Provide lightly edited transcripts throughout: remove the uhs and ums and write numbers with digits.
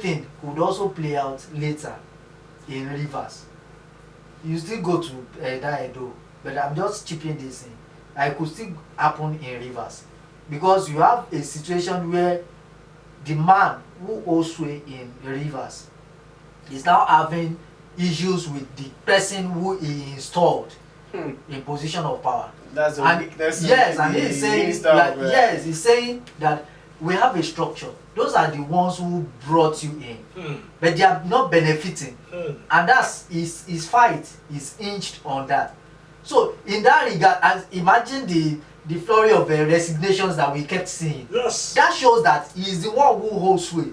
thing could also play out later in Rivers. You still go to that Edo, but I'm just chipping this in. It could still happen in Rivers because you have a situation where the man who holds sway in Rivers is now having issues with the person who he installed in position of power. That's a weakness. Yes, and he's saying that, yes, he's saying that we have a structure. Those are the ones who brought you in, but they are not benefiting, and that's his fight is hinged on that. So in that regard, and imagine the flurry of resignations that we kept seeing. Yes. That shows that he is the one who holds sway.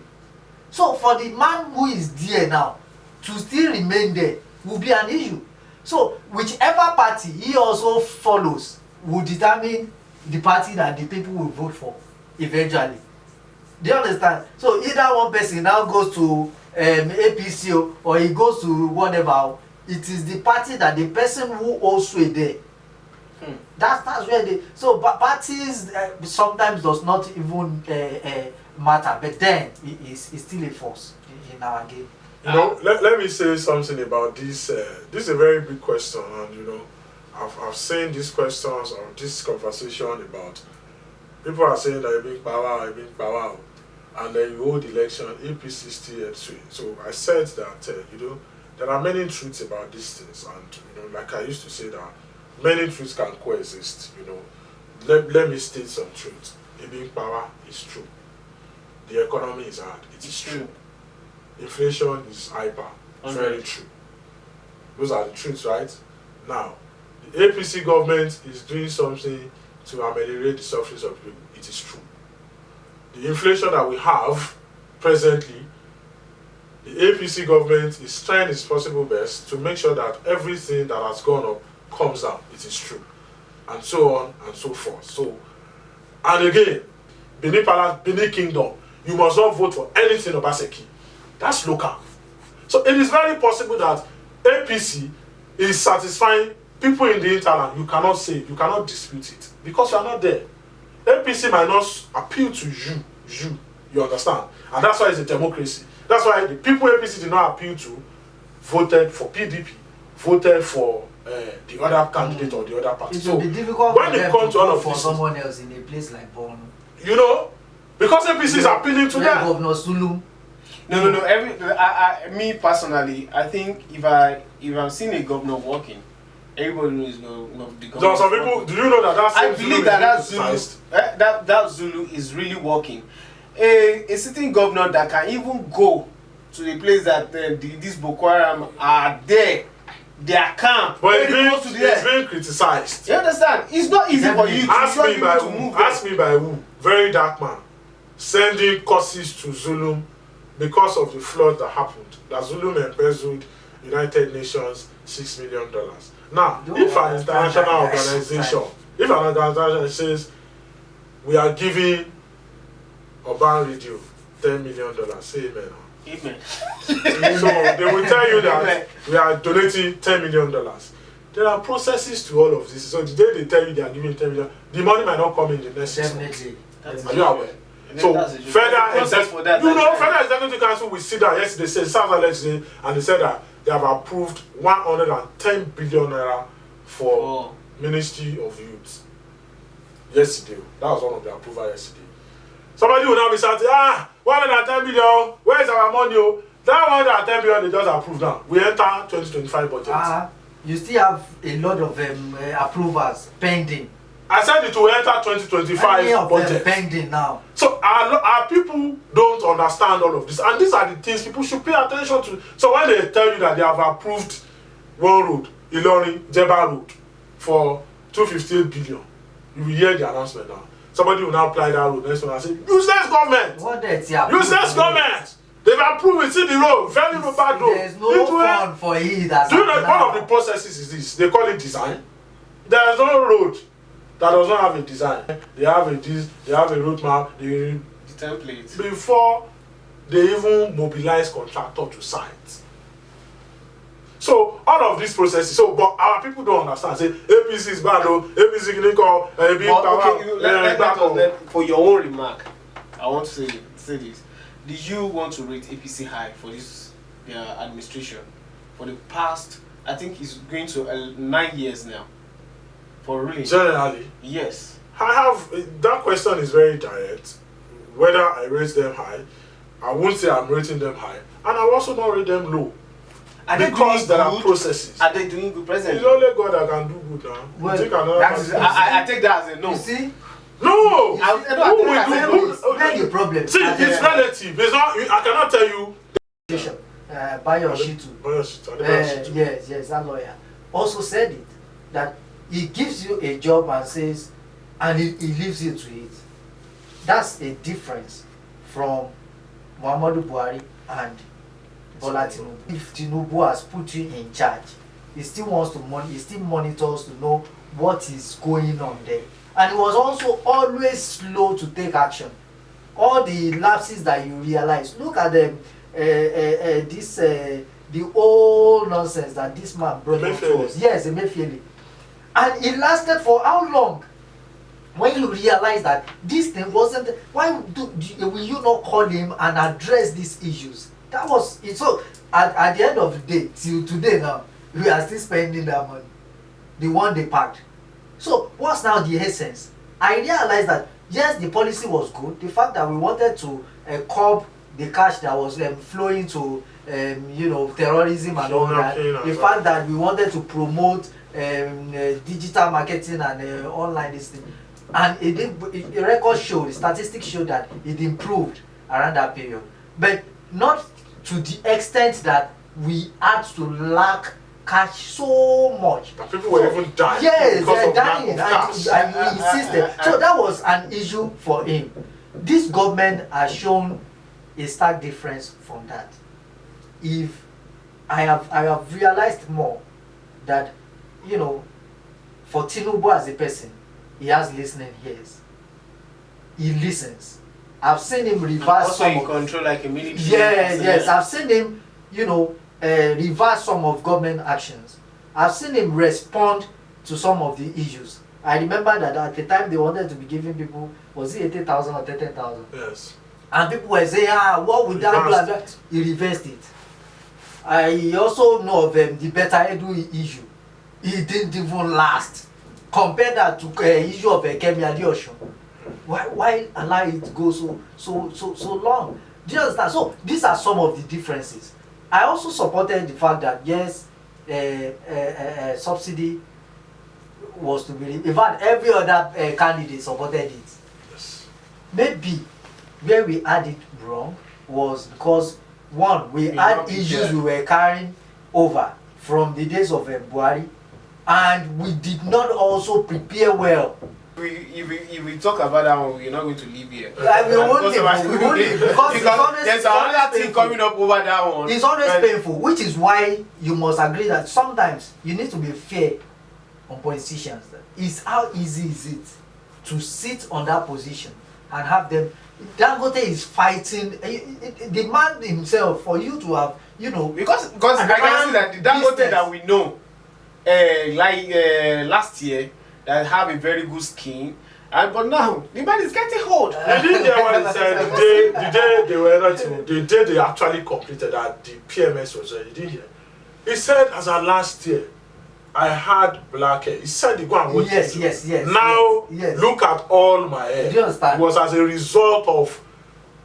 So for the man who is there now to still remain there will be an issue. So whichever party he also follows will determine the party that the people will vote for eventually. Do you understand? So either one person now goes to APC or he goes to whatever. It is the party that the person who holds sway there. That's where they. So parties sometimes does not even matter, but then it is still a force in our game. You know, let me say something about this. This is a very big question, and you know, I've seen these questions or this conversation about people are saying that you bring power, and then you hold election, APC still at sway. So I said that you know, there are many truths about these things, and you know, like I used to say that many truths can coexist. You know, let me state some truths. Being power is true. The economy is hard. It is true. Inflation is hyper. Very true. Those are the truths, right? Now, the APC government is doing something to ameliorate the sufferings of people. It is true. The inflation that we have presently, the APC government is trying its possible best to make sure that everything that has gone up comes down. It is true. And so on and so forth. So, and again, Benin Palace, Benin Kingdom, you must not vote for anything Obaseki. That's local. So it is very possible that APC is satisfying people in the hinterland. You cannot say, you cannot dispute it because you are not there. APC might not appeal to you understand? And that's why it's a democracy. That's why the people APC did not appeal to voted for PDP, voted for the other candidate or the other party. It will be difficult when it comes to all of for this, someone else in a place like Borno. You know, because APC is appealing to them. Governor Sulu. No. Me personally, I think if I'm seeing a governor working, everybody knows the governor. There are some people. Do you know that I believe that Zulu is really working. A sitting governor that can even go to the place that these Boko Haram are there. Their camp. But it's being criticized. You understand? It's not easy for you to move. Ask me by who? Very dark man. Sending curses to Zulum because of the flood that happened. That Zulum embezzled United Nations $6 million. Now, if an international organization says we are giving Urban Radio $10 million, say amen. Amen. So they will tell you that we are donating $10 million. There are processes to all of this. So the day they tell you they are giving $10 million, the money might not come in the next 6 months. Are you aware? So federal executive council will sit down yesterday, said Southern yesterday, and they said that they have approved 110 billion naira for Ministry of Youth. Yesterday, that was one of the approval yesterday. Somebody will now be saying, 110 billion, where is our money? That 110 billion they just approved now. We enter 2025 budget. You still have a lot of approvals pending. I said it will enter 2025 budget. Pending now. So our people don't understand all of this, and these are the things people should pay attention to. So when they tell you that they have approved one road, Ilorin Jeba Road, for 258 billion, you will hear the announcement now. Somebody will now apply that road next one and say, useless government! Useless government! They've approved it, see the road, very bad road. There's no fund for it. Do you know one of the processes is this? They call it design. There is no road that does not have a design. They have a roadmap, the template. Before they even mobilize contractor to site. So all of these processes, but our people don't understand. Say APC is bad, APC can call for your own remark, I want to say this. did you want to rate APC high for this their administration for the past? I think it's going to 9 years now. For ruling. Generally, Yes. I have that question is very direct. Whether I rate them high, I won't say I'm rating them high, and I also not rate them low. Are they Because doing there are good? processes. Are they doing good presently? It's only God that can do good now. Well, You take another That is, person. I take that as a no. You see, No! I Who take that will as a do no. good? where the problem? See, it's relative. It's not. I cannot tell you. Bayo Shitu. Yes, that lawyer also said it, that he gives you a job and says, and he leaves you to it. That's a difference from Muhammadu Buhari and Bola Tinubu. If Tinubu has put you in charge, he still wants to he still monitors to know what is going on there. And he was also always slow to take action. All the lapses that you realize, look at them. The whole nonsense that this man brought up to us. Yes, Emefiele. And it lasted for how long? When you realize that this thing wasn't, why will you not call him and address these issues? That was it. So at the end of the day, till today now, we are still spending that money, the one they packed. So what's now the essence? I realized that yes, the policy was good. The fact that we wanted to curb the cash that was flowing to terrorism and all that. The fact that we wanted to promote digital marketing and online this thing, and the records show, the statistics show that it improved around that period, but not to the extent that we had to lack cash so much. That people were even dying. Yes, because they're of lack of dying, cash. and he insisted. So that was an issue for him. This government has shown a stark difference from that. If I have realized more that, for Tinubu as a person, he has listening ears. He listens. I've seen him reverse also some in of, control like a military. yes. I've seen him, reverse some of government actions. I've seen him respond to some of the issues. I remember that at the time they wanted to be giving people, was it 80,000 or 30,000? Yes. And people were saying, what would that do? He reversed it. I also know of the better edu issue. It didn't even last. Compare that to issue of Kemi Adeosun. Why allow it to go so long? Do you understand? So these are some of the differences. I also supported the fact that yes, subsidy was to be. In fact, every other candidate supported it. Yes. Maybe where we had it wrong was because one, we had issues we were carrying over from the days of Buhari, and we did not also prepare well. If we talk about that one, we're not going to leave here. We won't leave because there's another thing coming up over that one. It's always painful, which is why you must agree that sometimes you need to be fair on politicians. It's how easy is it to sit on that position and have them. Dangote is fighting the man himself for you to have, because I can see that the Dangote that we know, last year, that have a very good skin, but now the man is getting old. You didn't hear what he said the day they actually completed that the PMS was there. You didn't hear. He said as of last year, I had black hair. He said he go and watch it. Yes. Now look at all my hair. Do you understand? It was as a result of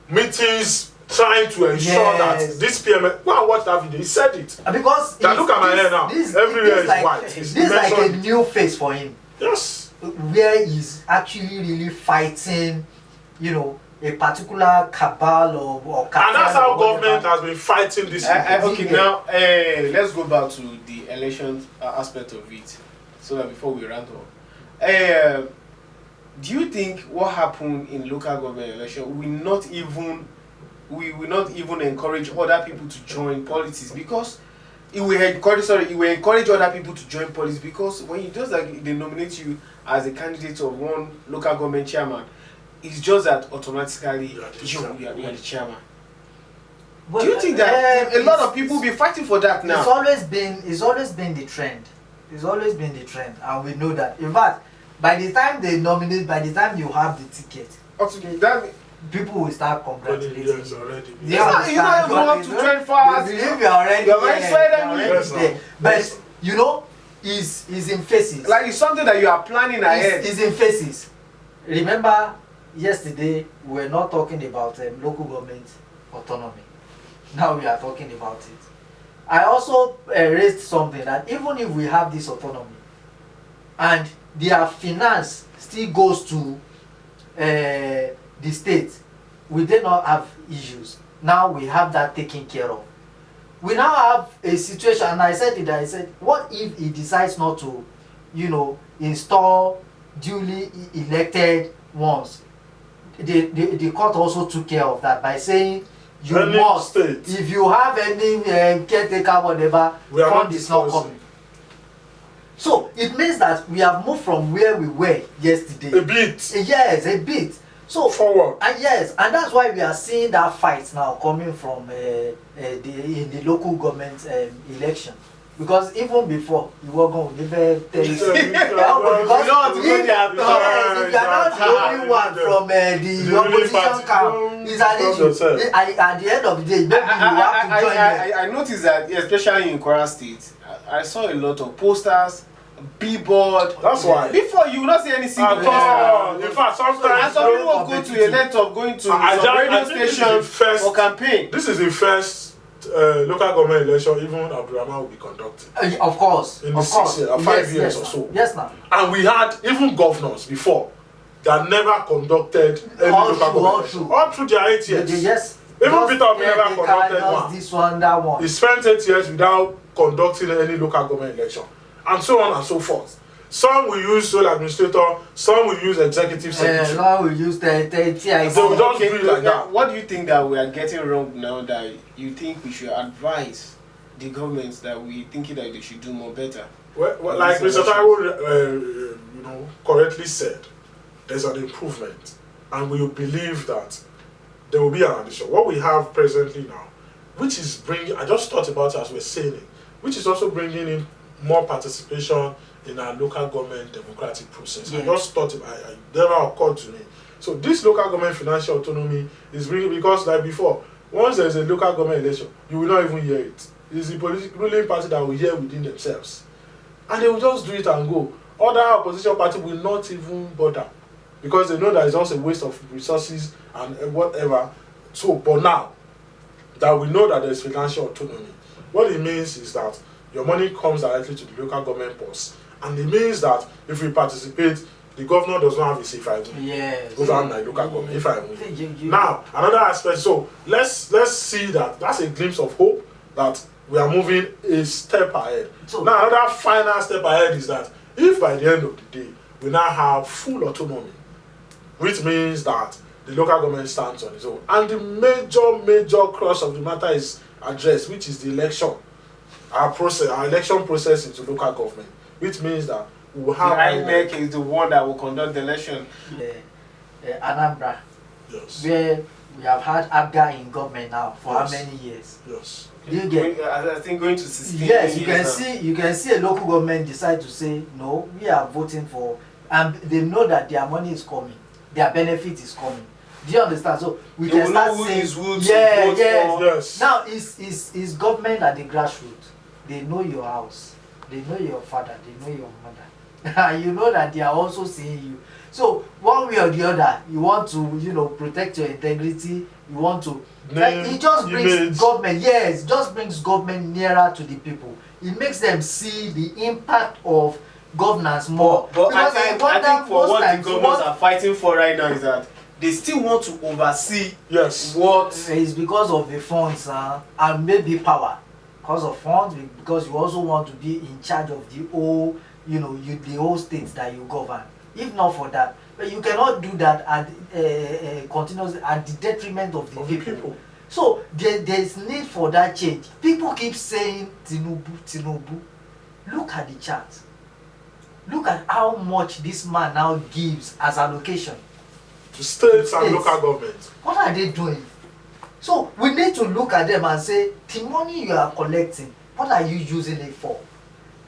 meetings trying to ensure that this PMS. Go and watch that video. He said it. Because look at my hair now. Everywhere is white. This is like a new face for him. Yes. Where he's actually really fighting, a particular cabal or and that's how government has been fighting this. Okay, now let's go back to the election aspect of it, so that before we round up, do you think what happened in local government election will not even encourage other people to join politics? Because it will encourage other people to join politics, because when you just like they nominate you as a candidate of one local government chairman, it's just that automatically you are the chairman. But, do you think that a lot of people will be fighting for that now? It's always been the trend. It's always been the trend, and we know that. In fact, by the time they nominate, by the time you have the ticket, Okay, that people will start congratulating Yes, you. already. They You don't even want to 24 hours. They believe you're already You're already there, sweating you're already Yes, there. now. But Yes. you know, is in phases. Like it's something that you are planning ahead. Is in phases. Remember, yesterday we were not talking about local government autonomy. Now we are talking about it. I also raised something that even if we have this autonomy and their finance still goes to the state, we did not have issues. Now we have that taken care of. We now have a situation, and I said it, I said, what if he decides not to, install duly elected ones? The court also took care of that by saying you Any must, state. if you have any caretaker, whatever, We are fund not is not discussing. coming. So it means that we have moved from where we were yesterday. A bit Yes, a bit. So forward. and yes, and that's why we are seeing that fight now coming from in the local government election. Because even before, you were going to never tell you. Yeah, Because you know, if you are not the only one from the opposition camp, is an issue. At the end of the day, maybe you have to join them. I noticed that, especially in Kwara State, I saw a lot of posters, billboard. That's why. Before you will not see any single At all. In fact, And sometimes some people will go to a length of going to some radio think this is station the first- for campaign. this is the first local government election even Abdulrahman will be conducting. Of course, In the of 6 course. years or 5 years yes, or now. so. Yes, now. And we had even governors before that never conducted any All local through, government all election. through. All through their 8 years. Yes. Even Just Peter Obi never caretaker, conducted just one. this one, that one. He spent 8 years without conducting any local government election, and so on and so forth. Some will use sole administrator, some will use executive secretary. Now we use the TIC. They will just do it like that. What do you think that we are getting wrong now that you think we should advise the governments that we thinking that they should do more better? Well, like Mr. Taiwo, correctly said, there's an improvement, and we believe that there will be an addition. What we have presently now, which is bringing, I just thought about it as we're saying it, which is also bringing in more participation in our local government democratic process. Yeah. I just thought it never occurred to me. So this local government financial autonomy is bringing, because like before, once there's a local government election, you will not even hear it. It's the political ruling party that will hear within themselves. And they will just do it and go. Other opposition party will not even bother, because they know that it's just a waste of resources and whatever. So, but now that we know that there's financial autonomy, what it means is that your money comes directly to the local government boss, and it means that if we participate, the governor does not have a say if I win. Yes. Over my local government if I win. You- Now, another aspect. So let's see that that's a glimpse of hope that we are moving a step ahead. So- Now, another final step ahead is that if by the end of the day we now have full autonomy, which means that the local government stands on its own, and the major cross of the matter is addressed, which is the election, our election process into local government, which means that we will The have INEC is the one that will conduct the election. Anambra, Yes. where we have had ABGA in government now for Yes. how many years? Yes. Do you get? I think going to 16 Yes, you years can now. see. You can see a local government decide to say no. We are voting for, and they know that their money is coming, their benefit is coming. Do you understand? So we They can will start know who saying, is who to yeah, vote yes. for. Yes. Now is government at the grassroots. They know your house, they know your father, they know your mother. You know that they are also seeing you. So one way or the other, you want to protect your integrity. You want to. It just brings image. government. Yes, it just brings government nearer to the people. It makes them see the impact of governance more. But Because I think for what the governments are fighting for right now is that they still want to oversee Yes. what it's because of the funds and maybe power. Because of funds, because you also want to be in charge of the whole, the whole states that you govern. If not for that, but you cannot do that at continuously at the detriment of the people. So there's need for that change. People keep saying Tinubu. Look at the chart. Look at how much this man now gives as allocation. To states and States. local governments. What are they doing? So we need to look at them and say, the money you are collecting, what are you using it for?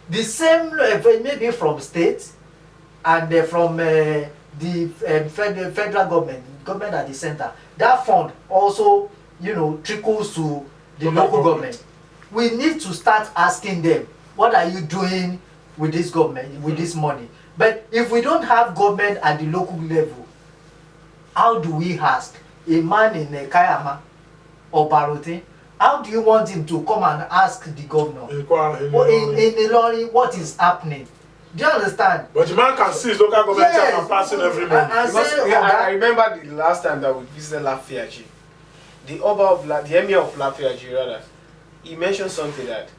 The same maybe from state and from the the federal government at the center, that fund also, trickles to the local government. We need to start asking them, what are you doing with this government, with this money? But if we don't have government at the local level, how do we ask a man in Kayama or Barote, how do you want him to come and ask the governor in Ilorin what is happening? Do you understand? But the man can see his local government and passing every month. I remember the last time that we visited Lafiaji, the emir of Lafiaji rather, he mentioned something that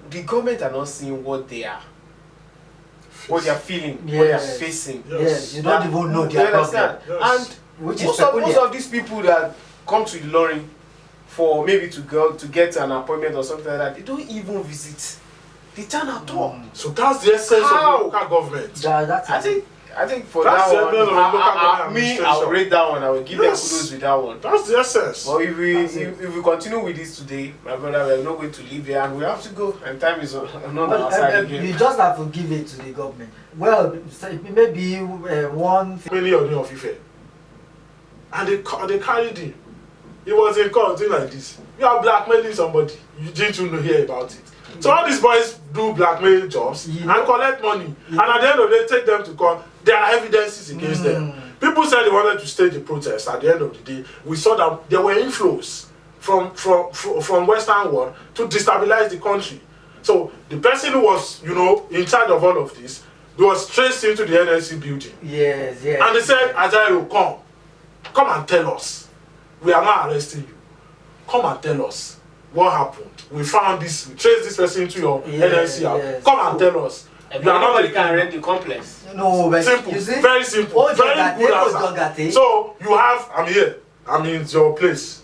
the government are not seeing what they are, what they are feeling, what they are facing. Yes, you don't even know their problem. Yes. And most of these people that come to Ilorin for maybe to get an appointment or something like that, they don't even visit the town at all. So that's the essence of the local government. I think for that's that one, I will rate that one. I will give them kudos with that one. That's the essence. But if we continue with this today, my brother, we are not going to leave here, and we have to go. And time is not on our side again. You just have to give it to the government. Well, maybe one. Many of Ife, and they carried him. He was in court doing like this. You are blackmailing somebody. You didn't hear about it. So all these boys do blackmail jobs and collect money, and at the end of the day take them to court. There are evidences against them. People said they wanted to stage the protest. At the end of the day, we saw that there were inflows from Western world to destabilize the country. So the person who was, in charge of all of this, was traced into the NLC building. Yes. And they said, Ajaero, come and tell us. We are not arresting you. Come and tell us what happened. We found this. We traced this person into your NLC. Yes. Come and tell us. You are nobody can rent the complex. No, but simple. You see, very simple. Very good answer. So you have. I'm here. I'm in your place.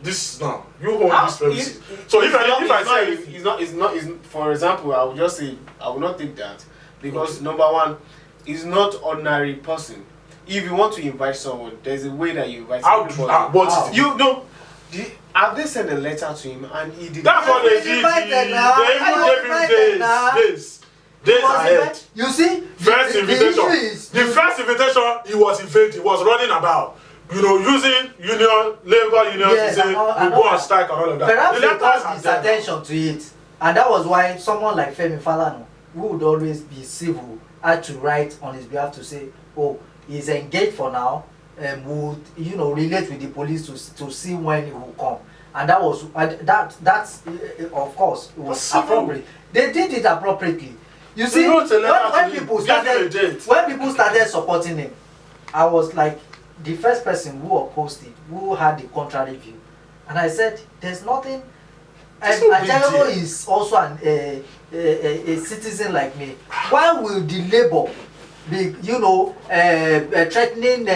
This now. You hold this premises. So if I say it's not. For example, I would just say I will not take that because number one, is not ordinary person. If you want to invite someone, there's a way that you invite someone. Have they sent a letter to him and he did? That's what they did. They even gave him days ahead. You see, first invitation. The first invitation he was invading. He was running about, using labor unions to say we go on strike and all of that. Perhaps they caused his attention to it, and that was why someone like Femi Falana, who would always be civil, had to write on his behalf to say, "Oh, he's engaged for now." Would relate with the police to see when he will come, and that was that's of course it was appropriate. They did it appropriately. You see, when people started supporting him, I was like the first person who opposed it, who had the contrary view, and I said, "There's nothing." Taiwo is also a citizen like me. Why will the labor be threatening?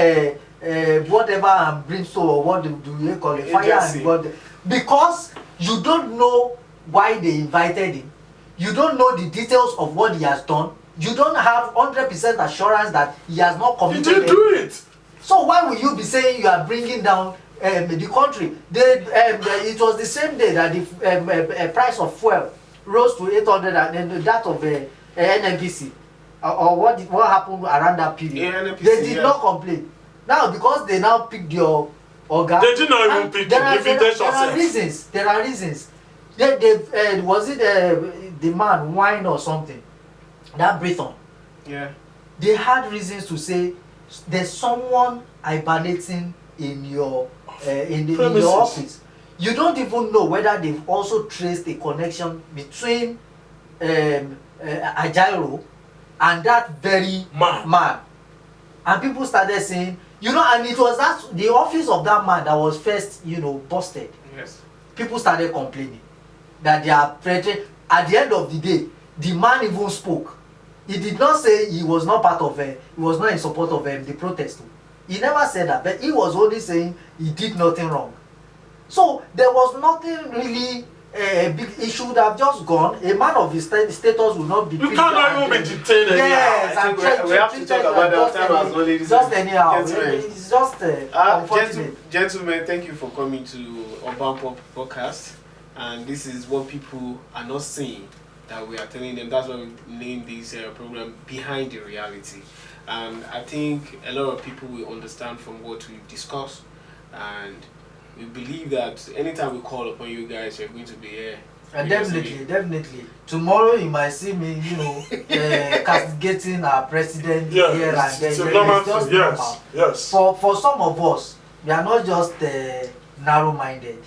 Whatever and brimstone or what do you call it, fire and what? Because you don't know why they invited him, you don't know the details of what he has done, you don't have 100% assurance that he has not committed. He didn't do it. So why will you be saying you are bringing down the country? It was the same day that the price of fuel rose to 800 and that of NNPC or what happened around that period. NNPC, they did not complain. Now, because they now picked your organ, they did not even pick him. There are reasons. Was it the man wine or something? That Briton. Yeah. They had reasons to say there's someone hibernating in your in your office. You don't even know whether they've also traced a connection between Ajaero and that very man. And people started saying, and it was the office of that man that was first, busted. Yes. People started complaining that they are threatening. At the end of the day, the man even spoke. He did not say he was not part of he was not in support of the protest. He never said that, but he was only saying he did nothing wrong. So there was nothing really big. He should have just gone. A man of his status would not be. You can't even be detained. Yes, we have to talk about that time as well. Just anyhow. It's just unfortunate. Gentlemen, thank you for coming to UrbanPop Podcast. And this is what people are not seeing that we are telling them. That's why we named this program Behind the Reality. And I think a lot of people will understand from what we've discussed, and we believe that anytime we call upon you guys, you're going to be here. And definitely. Tomorrow you might see me, castigating our president here and there. It's just normal. Yes. For some of us, we are not just narrow-minded.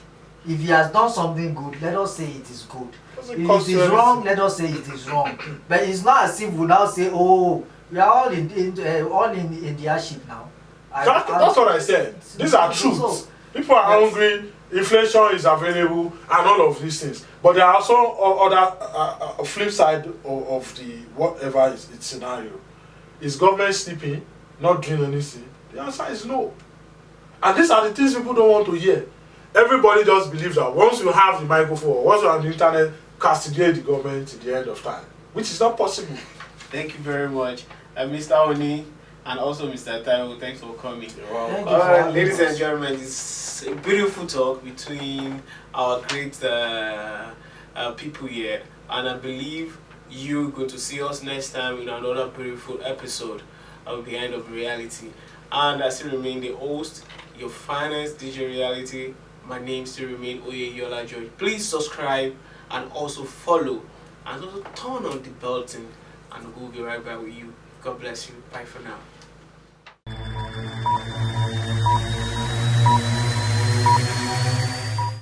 If he has done something good, let us say it is good. If it is wrong, let us say it is wrong. But it's not as if we now say, oh, we are all in the ship now. That's what I said. These are truths. People are hungry, inflation is available, and all of these things. But there are also other flip side of the whatever is its scenario. Is government sleeping, not doing anything? The answer is no. And these are the things people don't want to hear. Everybody just believes that once you have the microphone, once you have the internet, castigate the government to the end of time, which is not possible. Thank you very much, Mr. Oni, and also Mr. Taiwo. Thanks for coming. Ladies and gentlemen, it's a beautiful talk between our great people here, and I believe you're going to see us next time in another beautiful episode of Behind of Reality. And I still remain the host, your finest DJ Reality. My name still remains Oyediran. Please subscribe and also follow, and also turn on the bell button, and we'll be right back with you. God bless you. Bye for now.